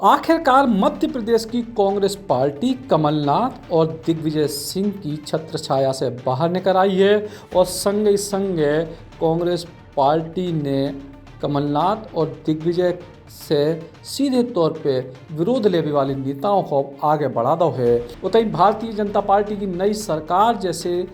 आखिरकार मध्य प्रदेश की कांग्रेस पार्टी कमलनाथ और दिग्विजय सिंह की छत्रछाया से बाहर निकल आई है और संगे संगे कांग्रेस पार्टी ने कमलनाथ और दिग्विजय से सीधे तौर पे विरोध लेने वाले नेताओं को आगे बढ़ा दो है। उतई भारतीय जनता पार्टी की नई सरकार जैसे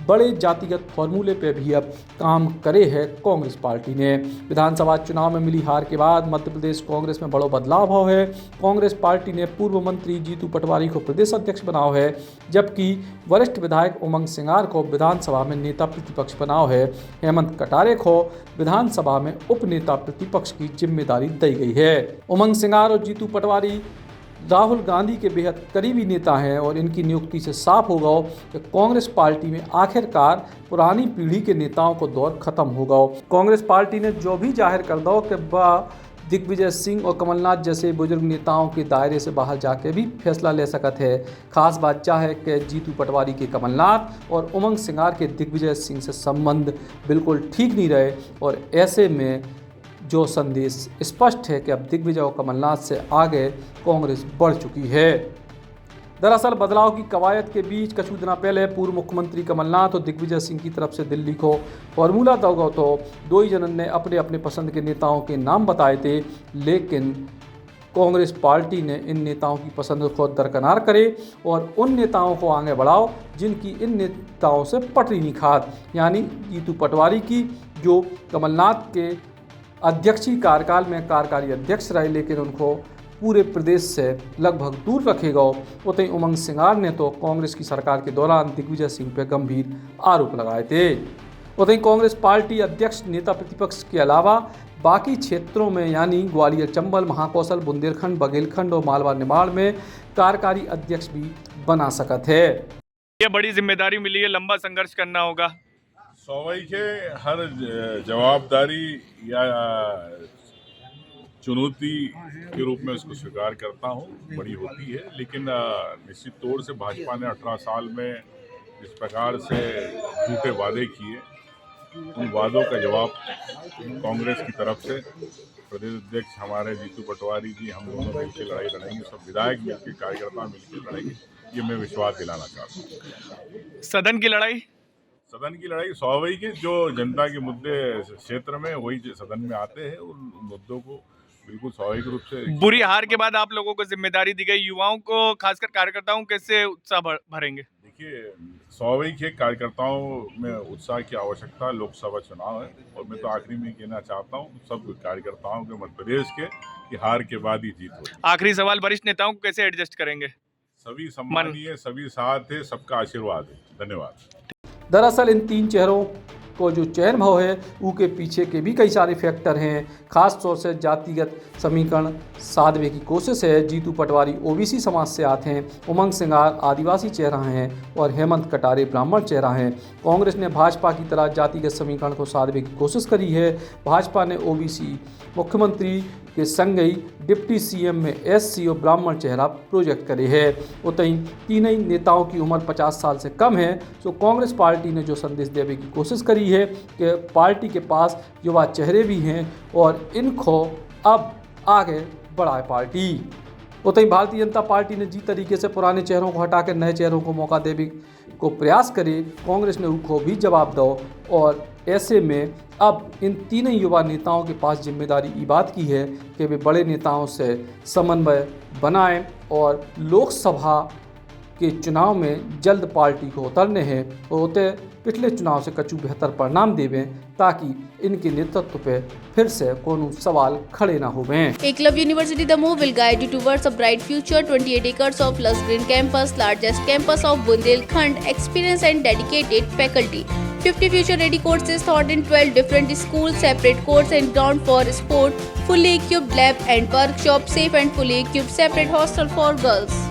बड़े जातिगत फॉर्मूले पे भी अब काम करे है कांग्रेस पार्टी ने। विधानसभा चुनाव में मिली हार के बाद मध्य प्रदेश कांग्रेस में बड़ा बदलाव हुआ है। कांग्रेस पार्टी ने पूर्व मंत्री जीतू पटवारी को प्रदेश अध्यक्ष बनाओ है, जबकि वरिष्ठ विधायक उमंग सिंगार को विधानसभा में नेता प्रतिपक्ष बनाओ है। हेमंत कटारे को विधानसभा में उप नेता प्रतिपक्ष की जिम्मेदारी दी गई है। उमंग सिंगार और जीतू पटवारी राहुल गांधी के बेहद करीबी नेता हैं और इनकी नियुक्ति से साफ होगा कि कांग्रेस पार्टी में आखिरकार पुरानी पीढ़ी के नेताओं को दौर खत्म होगा। कांग्रेस पार्टी ने जो भी जाहिर कर दो कि वह दिग्विजय सिंह और कमलनाथ जैसे बुजुर्ग नेताओं के दायरे से बाहर जाके भी फैसला ले सकते है। खास बात यह है कि जीतू पटवारी के कमलनाथ और उमंग सिंगार के दिग्विजय सिंह से संबंध बिल्कुल ठीक नहीं रहे और ऐसे में जो संदेश स्पष्ट है कि अब दिग्विजय और कमलनाथ से आगे कांग्रेस बढ़ चुकी है। दरअसल बदलाव की कवायद के बीच कुछ दिन पहले पूर्व मुख्यमंत्री कमलनाथ और दिग्विजय सिंह की तरफ से दिल्ली को फॉर्मूला दौगा तो दो ही जनन ने अपने अपने पसंद के नेताओं के नाम बताए थे, लेकिन कांग्रेस पार्टी ने इन नेताओं की पसंद को दरकिनार करे और उन नेताओं को आगे बढ़ाओ जिनकी इन नेताओं से पटरी नहीं खात, यानी जीतू पटवारी की, जो कमलनाथ के अध्यक्षीय कार्यकाल में कार्यकारी अध्यक्ष रहे लेकिन उनको पूरे प्रदेश से लगभग दूर रखेगा। उतई उमंग सिंगार ने तो कांग्रेस की सरकार के दौरान दिग्विजय सिंह पर गंभीर आरोप लगाए थे। उतई कांग्रेस पार्टी अध्यक्ष नेता प्रतिपक्ष के अलावा बाकी क्षेत्रों में यानी ग्वालियर, चंबल, महाकौशल, बुंदेलखंड, बघेलखंड और मालवा निमाड़ में कार्यकारी अध्यक्ष भी बना सकते है। ये बड़ी जिम्मेदारी मिली है, लंबा संघर्ष करना होगा। स्वाभाविक है, हर जवाबदारी या चुनौती के रूप में उसको स्वीकार करता हूँ, बड़ी होती है, लेकिन निश्चित तौर से भाजपा ने 18 साल में जिस प्रकार से झूठे वादे किए, उन वादों का जवाब कांग्रेस की तरफ से प्रदेश अध्यक्ष हमारे जीतू पटवारी जी, हम दोनों मिलकर लड़ाई लड़ेंगे, सब विधायक मिलकर, कार्यकर्ता मिलकर लड़ेंगे, ये मैं विश्वास दिलाना चाहता हूँ। सदन की लड़ाई स्वाभाविक है, जो जनता के मुद्दे क्षेत्र में वही सदन में आते हैं, उन मुद्दों को बिल्कुल स्वाभाविक रूप से। बुरी हार के बाद आप लोगों को जिम्मेदारी दी गई, युवाओं को खासकर कार्यकर्ताओं कैसे उत्साह भरेंगे? देखिए, स्वाभाविक है, कार्यकर्ताओं में उत्साह की आवश्यकता, लोकसभा चुनाव है और मैं तो आखिरी में कहना चाहता हूँ सब कार्यकर्ताओं के, मध्य प्रदेश के, कि हार के बाद ही जीत हो। आखिरी सवाल, वरिष्ठ नेताओं को कैसे एडजस्ट करेंगे? सभी सम्मानीय, सभी साथ है, सबका आशीर्वाद है। धन्यवाद। दरअसल इन तीन चेहरों को जो चयन भाव है उसके पीछे के भी कई सारे फैक्टर हैं। खास तौर से जातिगत समीकरण साधने की कोशिश है। जीतू पटवारी ओबीसी समाज से आते हैं, उमंग सिंगार आदिवासी चेहरा हैं और हेमंत कटारे ब्राह्मण चेहरा हैं। कांग्रेस ने भाजपा की तरह जातिगत समीकरण को साधने की कोशिश करी है। भाजपा ने ओबीसी मुख्यमंत्री के संग ही डिप्टी सीएम में एससी और ब्राह्मण चेहरा प्रोजेक्ट करे है। उतई तीनों ही नेताओं की उम्र 50 साल से कम है। तो कांग्रेस पार्टी ने जो संदेश देने की कोशिश करी है कि पार्टी के पास युवा चेहरे भी हैं और इनको अब आगे बढ़ाए पार्टी। उतई भारतीय जनता पार्टी ने जिस तरीके से पुराने चेहरों को हटाकर नए चेहरों को मौका देने को प्रयास करे, कांग्रेस ने उनको भी जवाब दो और ऐसे में अब इन तीनों युवा नेताओं के पास जिम्मेदारी ये बात की है कि वे बड़े नेताओं से समन्वय बनाएं और लोकसभा के चुनाव में जल्द पार्टी को उतरने हैं और उते पिछले चुनाव से कछु बेहतर परिणाम देवें ताकि इनके नेतृत्व पे फिर से कोनो सवाल खड़े ना होवें। Eklavya University The Move will guide you towards a bright future. 28 acres of lush green campus, largest campus of Bundelkhand, experienced and dedicated faculty. 50 future-ready courses taught in 12 different schools, separate courts and ground for sport, fully equipped lab and workshop, safe and fully equipped separate hostel for girls.